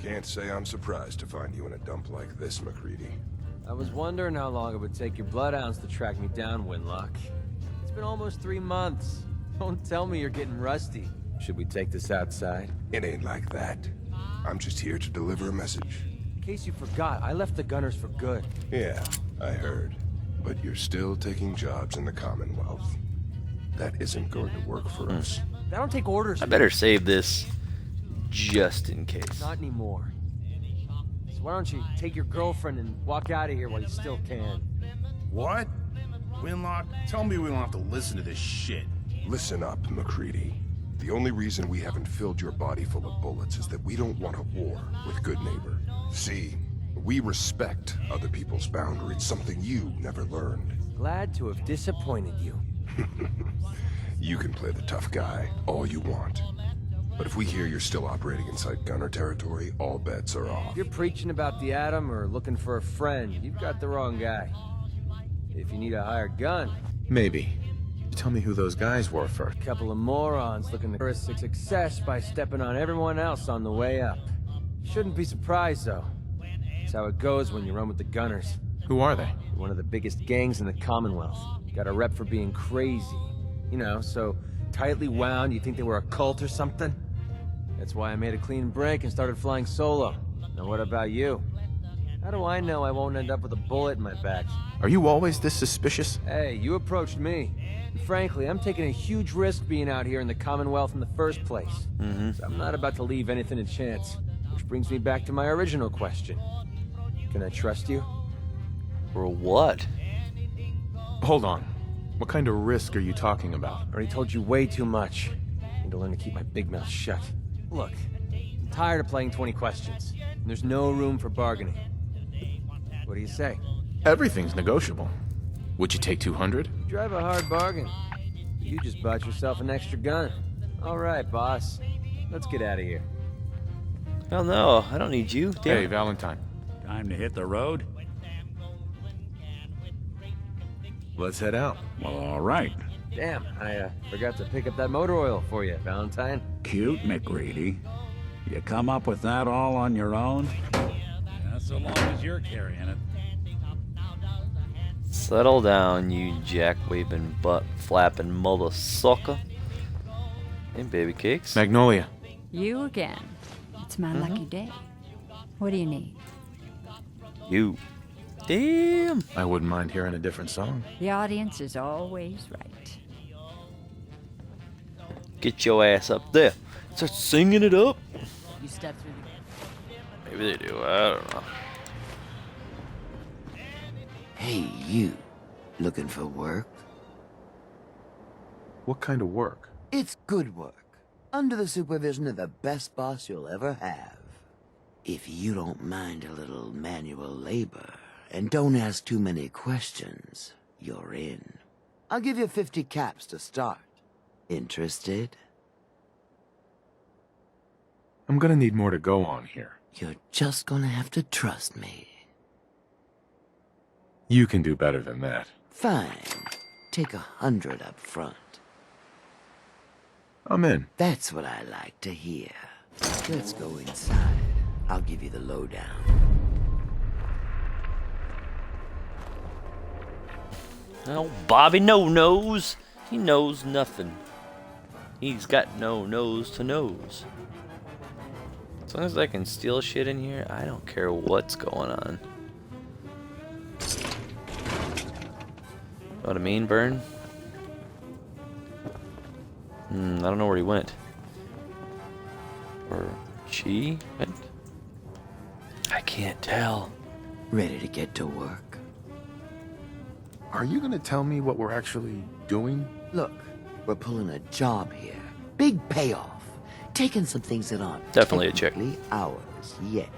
Can't say I'm surprised to find you in a dump like this, McCready. I was wondering how long it would take your bloodhounds to track me down, Winlock. It's been almost 3 months. Don't tell me you're getting rusty. Should we take this outside? It ain't like that. I'm just here to deliver a message. In case you forgot, I left the Gunners for good. Yeah, I heard. But you're still taking jobs in the Commonwealth. That isn't going to work for us. I don't take orders. I better save this just in case. Not anymore. So why don't you take your girlfriend and walk out of here while you still can? What? Winlock, tell me we don't have to listen to this shit. Listen up, McCready. The only reason we haven't filled your body full of bullets is that we don't want a war with Good Neighbor. See, we respect other people's boundaries, something you never learned. Glad to have disappointed you. You can play the tough guy all you want. But if we hear you're still operating inside Gunner territory, all bets are off. If you're preaching about the atom or looking for a friend, you've got the wrong guy. If you need a hired gun, Maybe. Tell me who those guys were first. a couple of morons looking for a success by stepping on everyone else on the way up. Shouldn't be surprised, though. It's how it goes when you run with the Gunners. Who are they? One of the biggest gangs in the Commonwealth. Got a rep for being crazy. You know, so tightly wound you think they were a cult or something? That's why I made a clean break and started flying solo. Now what about you? How do I know I won't end up with a bullet in my back? Are you always this suspicious? Hey, you approached me. And frankly, I'm taking a huge risk being out here in the Commonwealth in the first place. So I'm not about to leave anything to chance. Which brings me back to my original question. Can I trust you? For what? Hold on. What kind of risk are you talking about? I already told you way too much. I need to learn to keep my big mouth shut. Look, I'm tired of playing 20 questions. And there's no room for bargaining. What do you say? Everything's negotiable. Would you take 200? You drive a hard bargain. You just bought yourself an extra gun. All right, boss. Let's get out of here. Hell no, I don't need you. Damn. Hey, Valentine. Time to hit the road? Let's head out. Well, all right. Damn, I forgot to pick up that motor oil for you, Valentine. Cute, McGreedy. You come up with that all on your own? Yeah, so long as you're carrying it. Settle down, you jack-waving, butt-flapping mother sucker. Hey, baby cakes. Magnolia. You again. It's my lucky day. What do you need? You. Damn. I wouldn't mind hearing a different song. The audience is always right. Get your ass up there. Start singing it up. You step through the... Maybe they do. I don't know. Hey, you. Looking for work? What kind of work? It's good work. Under the supervision of the best boss you'll ever have. If you don't mind a little manual labor, and don't ask too many questions, you're in. I'll give you 50 caps to start. Interested? I'm gonna need more to go on here. You're just gonna have to trust me. You can do better than that. Fine. Take 100 up front. I'm in. That's what I like to hear. Let's go inside. I'll give you the lowdown. Oh, Bobby knows. He knows nothing. He's got no nose to nose. As long as I can steal shit in here, I don't care what's going on. Know what I mean, Burn? I don't know where he went. Or she went? I can't tell. Ready to get to work? Are you gonna tell me what we're actually doing? Look, we're pulling a job here. Big payoff. Taking some things that aren't Definitely a chick. technically ours yet.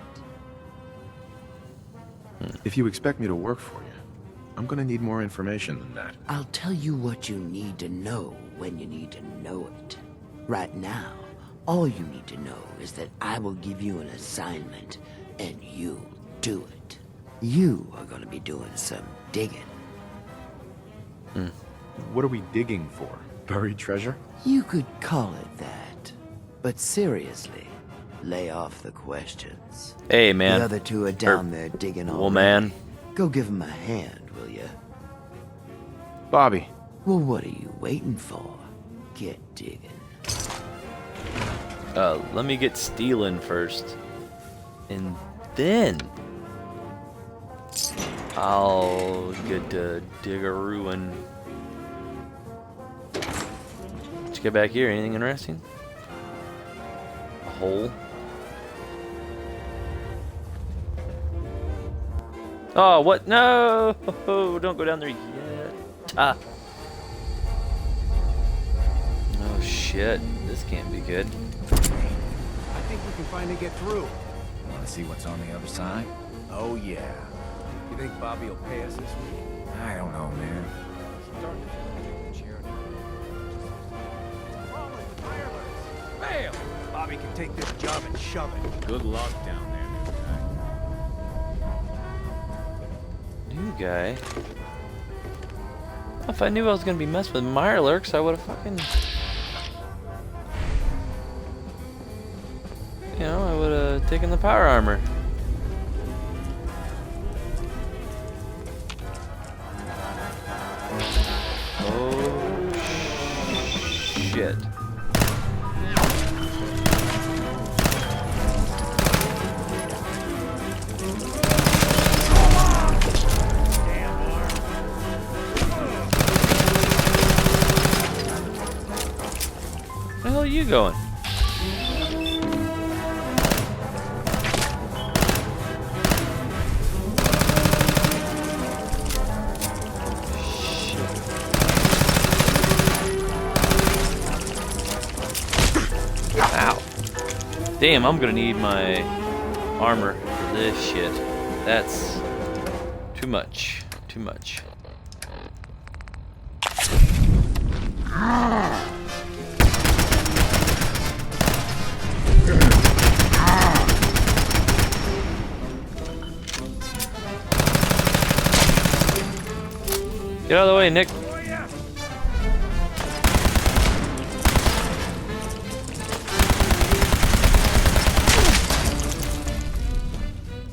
If you expect me to work for you, I'm gonna need more information than that. I'll tell you what you need to know when you need to know it. Right now, all you need to know is that I will give you an assignment, and you'll do it. You are going to be doing some digging. What are we digging for? Buried treasure? You could call it that. But seriously, lay off the questions. Hey, man. The other two are down there digging all Woman. Go give them a hand, will ya? Bobby, Well, what are you waiting for? Get digging. Let me get stealing first. And then I'll get to diggerooing. Let's get back here. Anything interesting? A hole? Oh, what? No! Don't go down there yet. Ah. Oh, shit. This can't be good. I think we can finally get through. Want to see what's on the other side? Oh, yeah. You think Bobby will pay us this week? I don't know, man. Bam! Bobby can take this job and shove it. Good luck down there, New guy. If I knew I was gonna be messing with Mirelurks, I would have fucking... You know, I would have taken the power armor. Oh, shit. Where the hell are you going? Ow. Damn, I'm gonna need my armor for this shit. That's too much. Too much. Get out of the way, Nick.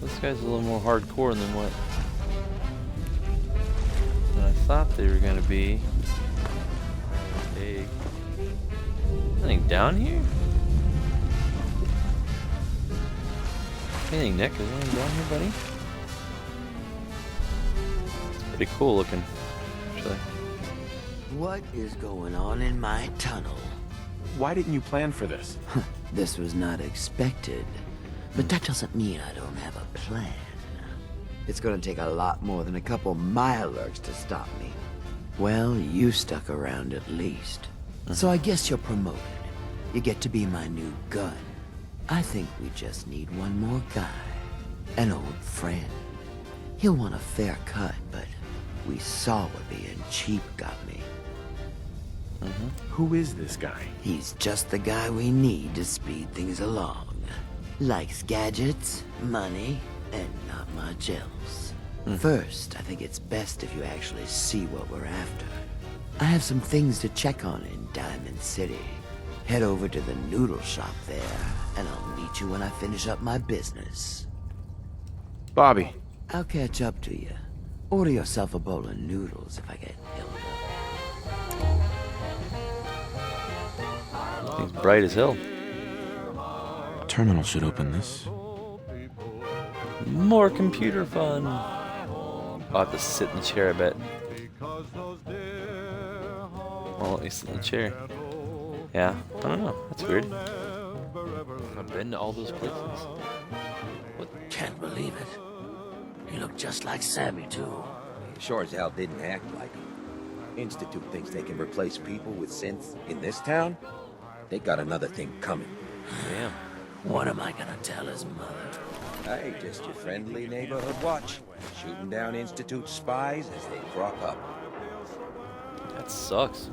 This guy's a little more hardcore than what I thought they were gonna be. Hey, anything down here? Anything, Nick? Is anything down here, buddy? It's pretty cool looking, actually. What is going on in my tunnel? why didn't you plan for this? This was not expected. But that doesn't mean I don't have a plan. It's gonna take a lot more than a couple Mirelurks to stop me. Well, you stuck around at least. So I guess you're promoted. You get to be my new gun. I think we just need one more guy. An old friend. He'll want a fair cut, but we saw what being cheap got me. Who is this guy? He's just the guy we need to speed things along. Likes gadgets, money, and not much else. First, I think it's best if you actually see what we're after. I have some things to check on in Diamond City. Head over to the noodle shop there, and I'll meet you when I finish up my business. Bobby. I'll catch up to you. Order yourself a bowl of noodles if I get held up. He's bright as hell. Terminal should open this. More computer fun. I'll have to sit in the chair, I bet. Well, let me sit in the chair. Yeah, I don't know. That's weird. I've been to all those places. Can't believe it. He looked just like Sammy, too. Sure as hell didn't act like him. Institute thinks they can replace people with synths in this town? They got another thing coming. Damn. What am I gonna tell his mother? Hey, just your friendly neighborhood watch. Shooting down Institute spies as they crop up. That sucks.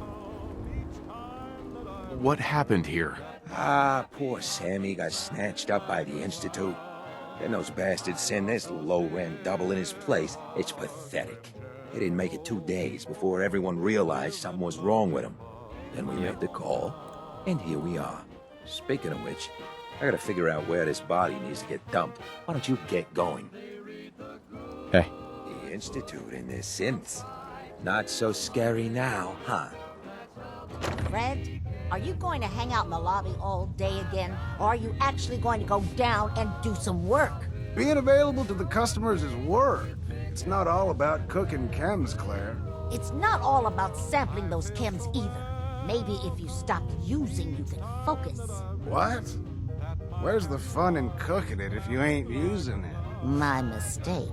What happened here? Ah, poor Sammy got snatched up by the Institute. Then those bastards send this low-rent double in his place. It's pathetic. It didn't make it 2 days before everyone realized something was wrong with him. Then we made the call, and here we are. Speaking of which, I gotta figure out where this body needs to get dumped. Why don't you get going? Hey, The Institute and their synths. Not so scary now, huh? Fred, are you going to hang out in the lobby all day again, or are you actually going to go down and do some work? Being available to the customers is work. It's not all about cooking chems, Claire. It's not all about sampling those chems either. Maybe if you stopped using, you could focus. What? Where's the fun in cooking it if you ain't using it? My mistake.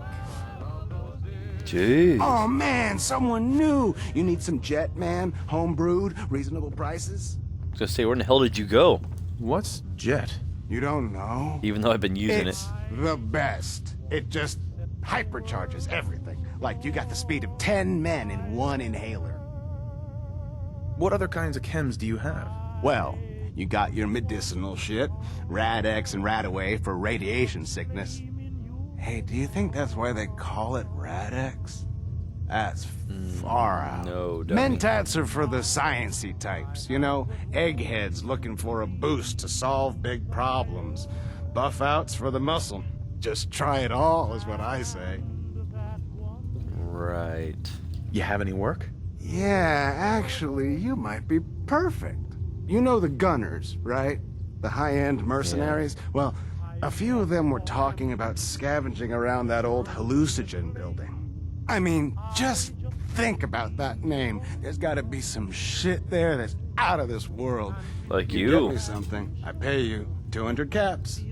Jeez. Oh man, someone new! You need some Jet, man? Homebrewed, reasonable prices? I was gonna say, where in the hell did you go? what's Jet? You don't know? Even though I've been using It's it. the best. It just hypercharges everything. Like you got the speed of 10 men in one inhaler. What other kinds of chems do you have? Well, you got your medicinal shit, Rad-X and Rad-Away for radiation sickness. Hey, do you think that's why they call it Rad-X? That's far out. No, dummy. Mentats are for the sciencey types, you know, eggheads looking for a boost to solve big problems. Buff outs for the muscle. Just try it all is what I say. Right. You have any work? Yeah, actually, you might be perfect. You know the Gunners, right? The high-end mercenaries? Well, a few of them were talking about scavenging around that old hallucinogen building. I mean, just think about that name. There's gotta be some shit there that's out of this world. Like you. you. Get me something, I pay you 200 caps.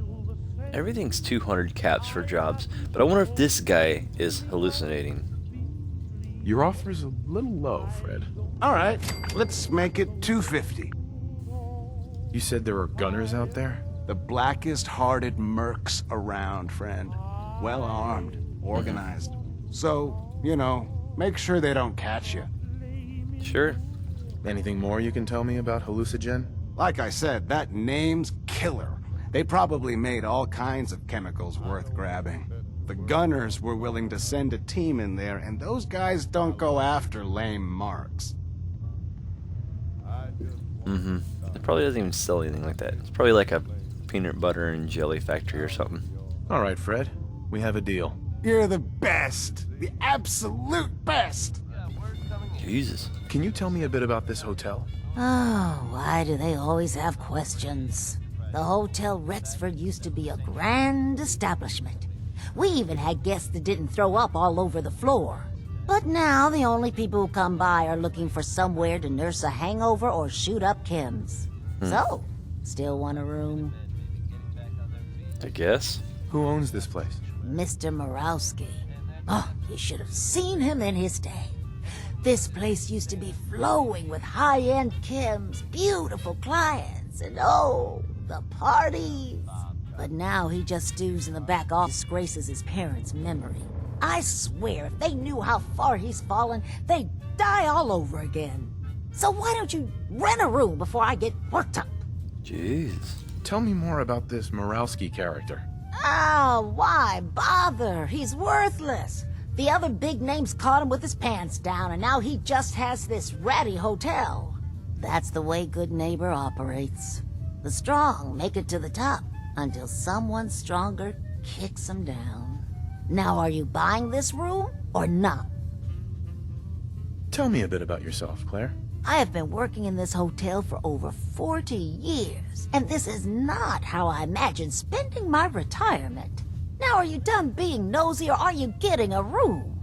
Everything's 200 caps for jobs, but I wonder if this guy is hallucinating. Your offer's a little low, Fred. All right, let's make it 250. You said there are gunners out there? The blackest-hearted mercs around, friend. Well-armed, organized. So, you know, make sure they don't catch you. Sure. Anything more you can tell me about hallucinogen? Like I said, that name's killer. They probably made all kinds of chemicals worth grabbing. The Gunners were willing to send a team in there, and those guys don't go after lame marks. Mm-hmm. It probably doesn't even sell anything like that. It's probably like a peanut butter and jelly factory or something. All right, Fred. We have a deal. You're the best. The absolute best. Jesus. Can you tell me a bit about this hotel? Oh, why do they always have questions? The Hotel Rexford used to be a grand establishment. We even had guests that didn't throw up all over the floor. But now the only people who come by are looking for somewhere to nurse a hangover or shoot up chems. So, still want a room? I guess. Who owns this place? Mr. Morowski. Oh, you should have seen him in his day. This place used to be flowing with high-end chems, beautiful clients, and oh, the parties. But now he just stews in the back office, disgraces his parents' memory. I swear, if they knew how far he's fallen, they'd die all over again. So why don't you rent a room before I get worked up? Jeez. Tell me more about this Morowski character. Oh, why bother? He's worthless. The other big names caught him with his pants down, and now he just has this ratty hotel. That's the way Good Neighbor operates. The strong make it to the top until someone stronger kicks them down. Now, are you buying this room or not? Tell me a bit about yourself, Claire. I have been working in this hotel for over 40 years, and this is not how I imagined spending my retirement. Now, are you done being nosy, or are you getting a room?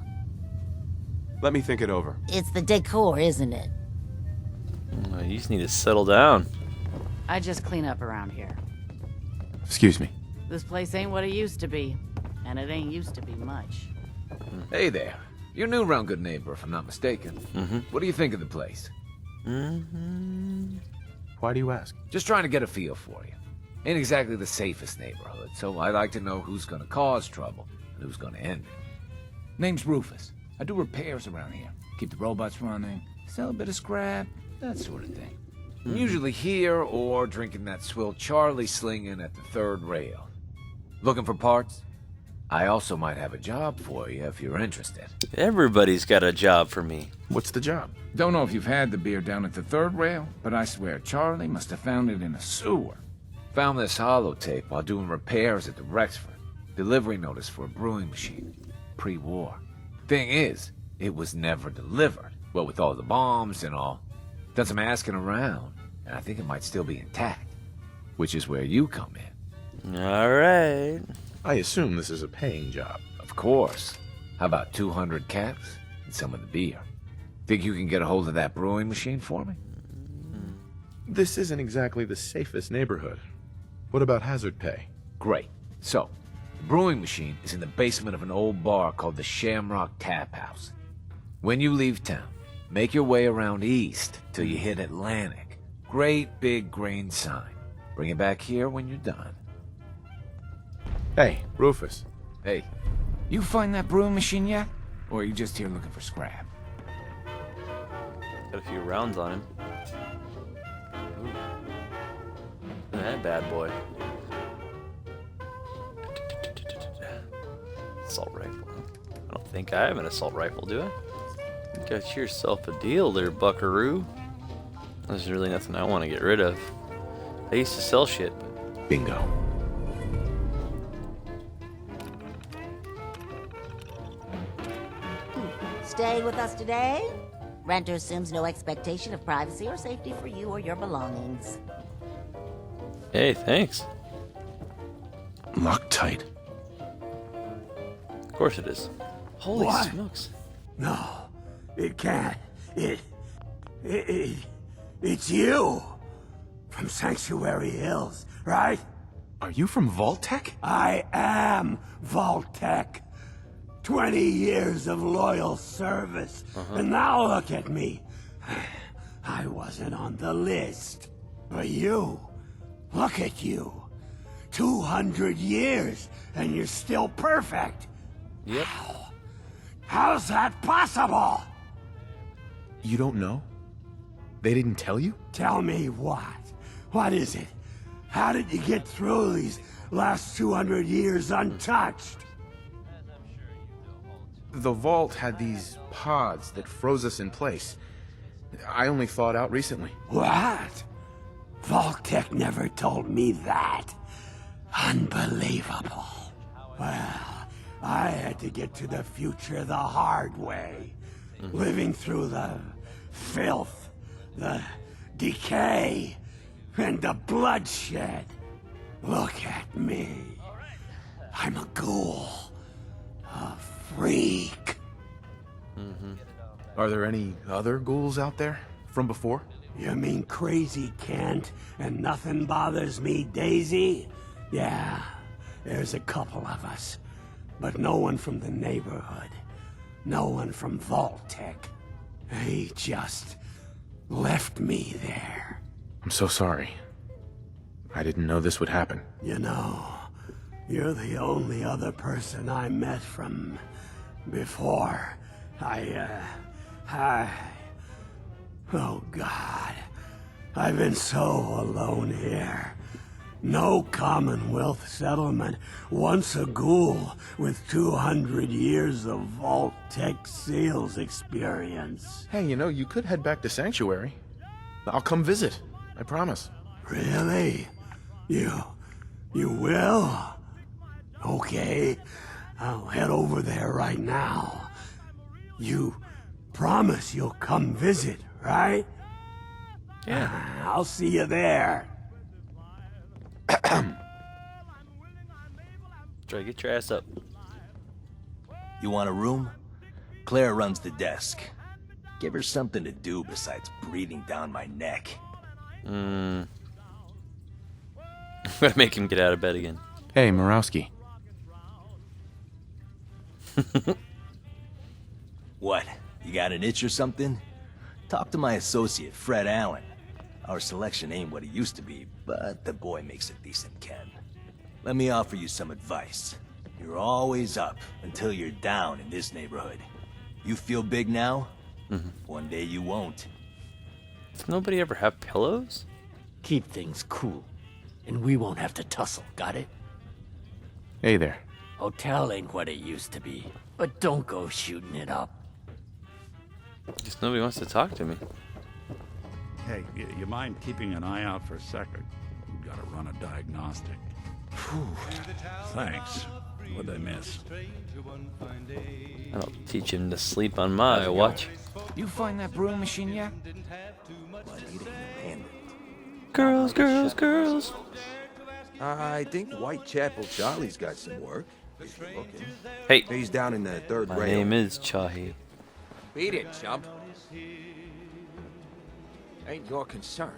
Let me think it over. It's the decor, isn't it? You just need to settle down. I just clean up around here. Excuse me. This place ain't what it used to be, and it ain't used to be much. Hey there. You're new around Good Neighbor, if I'm not mistaken. What do you think of the place? Why do you ask? Just trying to get a feel for you. Ain't exactly the safest neighborhood, so I like to know who's gonna cause trouble and who's gonna end it. Name's Rufus. I do repairs around here. Keep the robots running, sell a bit of scrap, that sort of thing. I'm usually here or drinking that swill Charlie slinging at the third rail. Looking for parts? I also might have a job for you if you're interested. Everybody's got a job for me. What's the job? Don't know if you've had the beer down at the third rail, but I swear Charlie must have found it in a sewer. Found this holotape while doing repairs at the Rexford. Delivery notice for a brewing machine. Pre-war. Thing is, it was never delivered. Well, with all the bombs and all. Done some asking around, and I think it might still be intact. Which is where you come in. Alright. I assume this is a paying job. Of course. How about 200 caps and some of the beer? Think you can get a hold of that brewing machine for me? This isn't exactly the safest neighborhood. What about hazard pay? Great. So, the brewing machine is in the basement of an old bar called the Shamrock Tap House. When you leave town, make your way around east till you hit Atlantic. Great big green sign. Bring it back here when you're done. Hey, Rufus. Hey, you find that brewing machine yet? Or are you just here looking for scrap? Got a few rounds on him. Ooh. That bad boy. Assault rifle. I don't think I have an assault rifle, do I? You got yourself a deal there, buckaroo. There's really nothing I want to get rid of. I used to sell shit, but... Bingo. Staying with us today? Renter assumes no expectation of privacy or safety for you or your belongings. Hey, thanks. Loctite. Of course it is. Holy What? smokes. No, it can't. It's you. From Sanctuary Hills, right? Are you from Vault-Tec? I am Vault-Tec. 20 years of loyal service. And now look at me. I wasn't on the list. But you, look at you. 200 years, and you're still perfect. Yep. How's that possible? You don't know? They didn't tell you? Tell me what? What is it? How did you get through these last 200 years untouched? The vault had these pods that froze us in place. I only thawed out recently. What? Vault-Tec never told me that. Unbelievable. Well, I had to get to the future the hard way. Living through the filth, the decay, and the bloodshed. Look at me. I'm a ghoul. A freak. Are there any other ghouls out there from before? You mean Crazy Kent and Nothing Bothers Me Daisy? Yeah, there's a couple of us. But no one from the neighborhood. No one from Vault-Tec. They just left me there. I'm so sorry. I didn't know this would happen. You know, you're the only other person I met from before. Oh God. I've been so alone here. No Commonwealth settlement, once a ghoul with 200 years of Vault-Tec sales experience. Hey, you know, you could head back to Sanctuary. I'll come visit. I promise. Really? You will? Okay, I'll head over there right now. You promise you'll come visit, right? Yeah. I'll see you there. Try to get your ass up. You want a room? Claire runs the desk. Give her something to do besides breathing down my neck. I'm gonna make him get out of bed again. Hey, Murawski. What? You got an itch or something? Talk to my associate, Fred Allen. Our selection ain't what it used to be, but the boy makes a decent Ken. Let me offer you some advice. You're always up until you're down in this neighborhood. You feel big now? One day you won't. Does nobody ever have pillows? Keep things cool, and we won't have to tussle, got it? Hey there. Hotel ain't what it used to be, but don't go shooting it up. Just nobody wants to talk to me. Hey, you mind keeping an eye out for a second? Gotta run a diagnostic. Whew. Thanks. What'd I miss? I'll teach him to sleep on my watch. You find that brewing machine yet? Girls, girls, girls. I think Whitechapel Charlie's got some work. If you're looking. Hey. He's down in the third My rail. name is Chahi. Beat it, chump. Ain't your concern.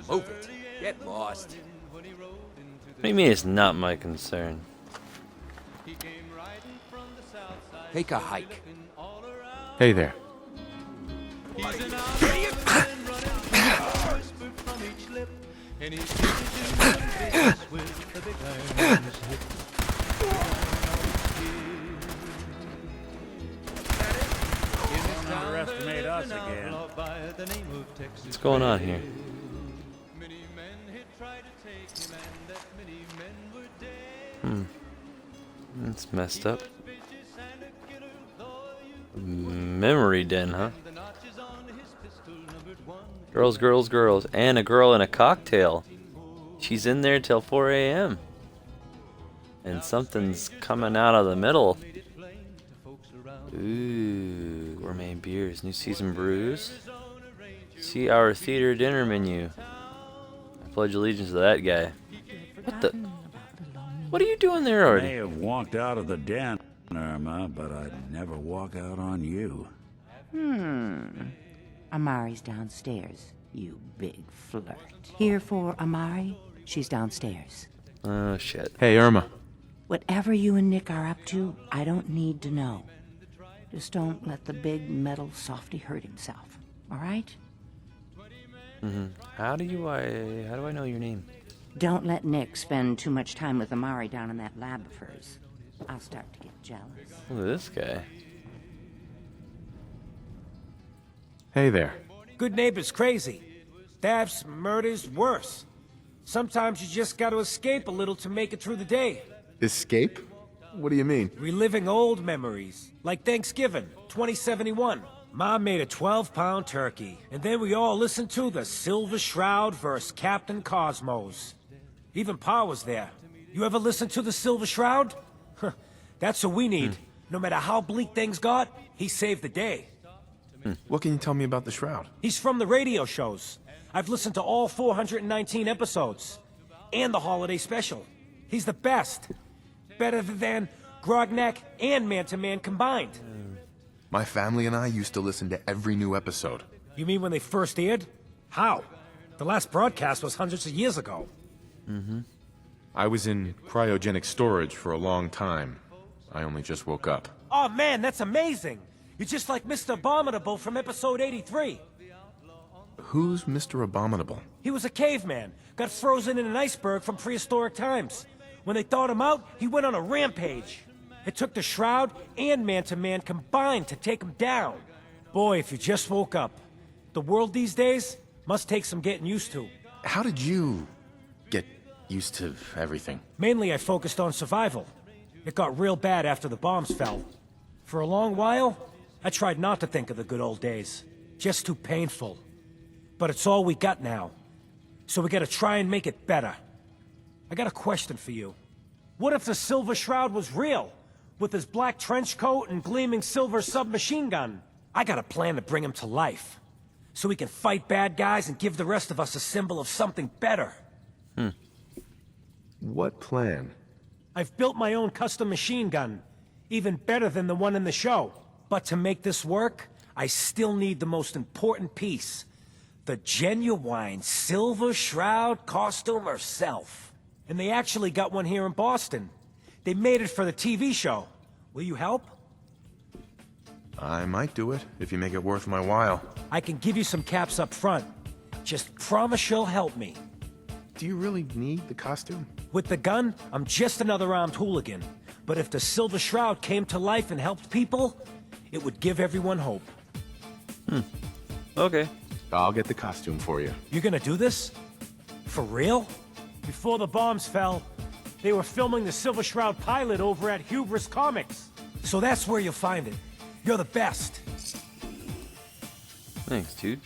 Move it. Get lost. What do you mean it's not my concern? Take a hike. Hey there. Underestimate us again. What's going on here? That's messed up. Memory den, huh? Girls, girls, girls. And a girl in a cocktail. She's in there till 4 a.m. And something's coming out of the middle. Ooh, gourmet beers, new season brews. See our theater dinner menu. I pledge allegiance to that guy. What the? What are you doing there I already? may have walked out of the den, Irma, but I'd never walk out on you. Amari's downstairs, you big flirt. Here for Amari? She's downstairs. Oh, shit. Hey, Irma. Whatever you and Nick are up to, I don't need to know. Just don't let the big metal softy hurt himself, all right? How do I know your name? Don't let Nick spend too much time with Amari down in that lab of hers. I'll start to get jealous. Look at this guy. Hey there. Good neighbor's crazy. Thefts, murders, worse. Sometimes you just gotta escape a little to make it through the day. Escape? What do you mean? Reliving old memories. Like Thanksgiving, 2071. Mom made a 12-pound turkey, and then we all listened to the Silver Shroud vs. Captain Cosmos. Even Pa was there. You ever listen to the Silver Shroud? That's what we need. No matter how bleak things got, he saved the day. What can you tell me about the Shroud? He's from the radio shows. I've listened to all 419 episodes. And the holiday special. He's the best. Better than Grognak and Man to Man combined. My family and I used to listen to every new episode. You mean when they first aired? How? The last broadcast was hundreds of years ago. I was in cryogenic storage for a long time. I only just woke up. Oh man, that's amazing! You're just like Mr. Abominable from episode 83. Who's Mr. Abominable? He was a caveman, got frozen in an iceberg from prehistoric times. When they thawed him out, he went on a rampage. It took the Shroud and Man to Man combined to take him down. Boy, if you just woke up. The world these days must take some getting used to. How did you get used to everything? Mainly I focused on survival. It got real bad after the bombs fell. For a long while, I tried not to think of the good old days. Just too painful. But it's all we got now. So we gotta try and make it better. I got a question for you. What if the Silver Shroud was real? With his black trench coat and gleaming silver submachine gun? I got a plan to bring him to life. So we can fight bad guys and give the rest of us a symbol of something better. What plan? I've built my own custom machine gun. Even better than the one in the show. But to make this work, I still need the most important piece. The genuine Silver Shroud costume herself. And they actually got one here in Boston. They made it for the TV show. Will you help? I might do it, if you make it worth my while. I can give you some caps up front. Just promise you'll help me. Do you really need the costume? With the gun, I'm just another armed hooligan. But if the Silver Shroud came to life and helped people, it would give everyone hope. Okay. I'll get the costume for you. You're gonna do this? For real? Before the bombs fell, they were filming the Silver Shroud pilot over at Hubris Comics. So that's where you'll find it. You're the best. Thanks, dude.